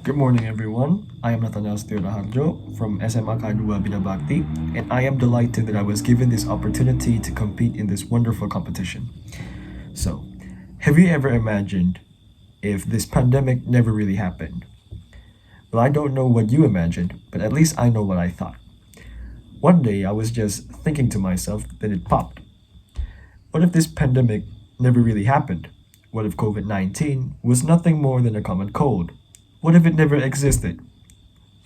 Good morning, everyone. I am Nathanael Setiorahardjo from SMPK-2 Bina Bakti, and I am delighted that I was given this opportunity to compete in this wonderful competition. So, have you ever imagined if this pandemic never really happened? Well, I don't know what you imagined, but at least I know what I thought. One day, I was just thinking to myself, then it popped. What if this pandemic never really happened? What if COVID-19 was nothing more than a common cold? What if it never existed?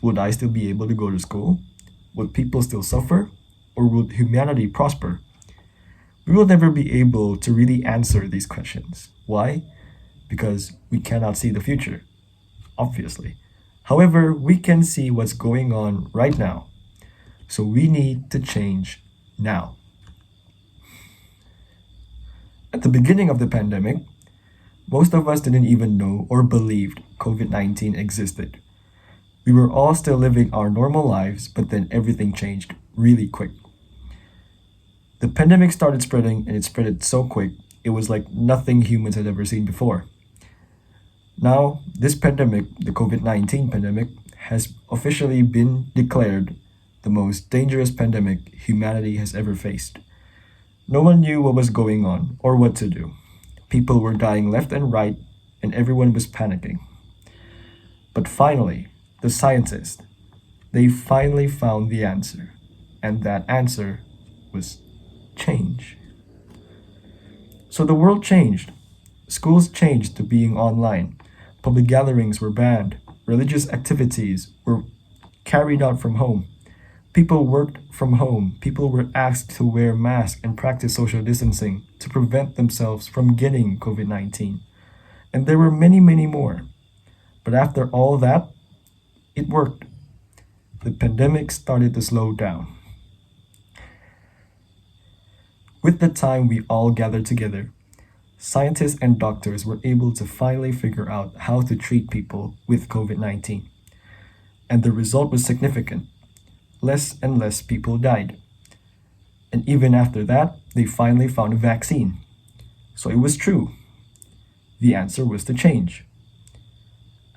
Would I still be able to go to school? Would people still suffer? Or would humanity prosper? We will never be able to really answer these questions. Why? Because we cannot see the future, obviously. However, we can see what's going on right now. So we need to change now. At the beginning of the pandemic, most of us didn't even know or believed COVID-19 existed. We were all still living our normal lives, but then everything changed really quick. The pandemic started spreading, and it spread so quick, it was like nothing humans had ever seen before. Now, this pandemic, the COVID-19 pandemic, has officially been declared the most dangerous pandemic humanity has ever faced. No one knew what was going on or what to do. People were dying left and right, and everyone was panicking. But finally, the scientists, they finally found the answer. And that answer was change. So the world changed. Schools changed to being online. Public gatherings were banned. Religious activities were carried out from home. People worked from home. People were asked to wear masks and practice social distancing to prevent themselves from getting COVID-19. And there were many, many more. But after all that, it worked. The pandemic started to slow down. With the time we all gathered together, scientists and doctors were able to finally figure out how to treat people with COVID-19. And the result was significant. Less and less people died. And even after that, they finally found a vaccine. So it was true. The answer was to change.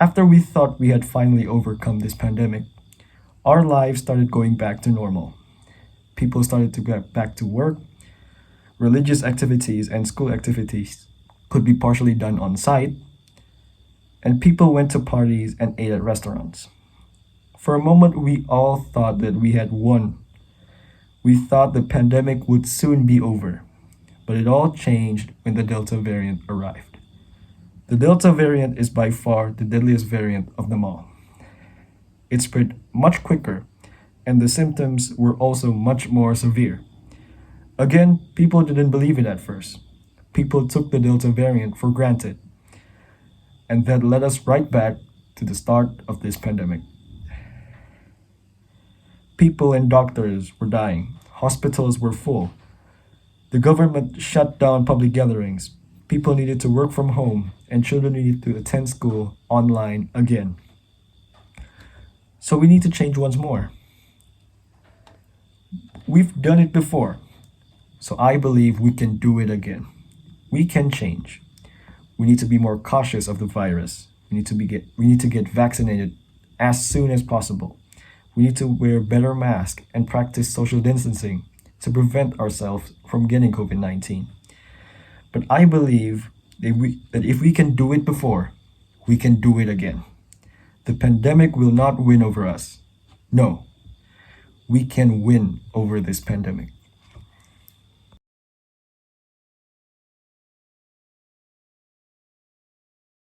After we thought we had finally overcome this pandemic, our lives started going back to normal. People started to get back to work. Religious activities and school activities could be partially done on site. And people went to parties and ate at restaurants. For a moment, we all thought that we had won. We thought the pandemic would soon be over. But it all changed when the Delta variant arrived. The Delta variant is by far the deadliest variant of them all. It spread much quicker, and the symptoms were also much more severe. Again, people didn't believe it at first. People took the Delta variant for granted. And that led us right back to the start of this pandemic. People and doctors were dying. Hospitals were full. The government shut down public gatherings. People needed to work from home, and children needed to attend school online again. So we need to change once more. We've done it before, so I believe we can do it again. We can change. We need to be more cautious of the virus. We need to get vaccinated as soon as possible. We need to wear better masks and practice social distancing to prevent ourselves from getting COVID-19. But I believe that if we can do it before, we can do it again. The pandemic will not win over us. No, we can win over this pandemic.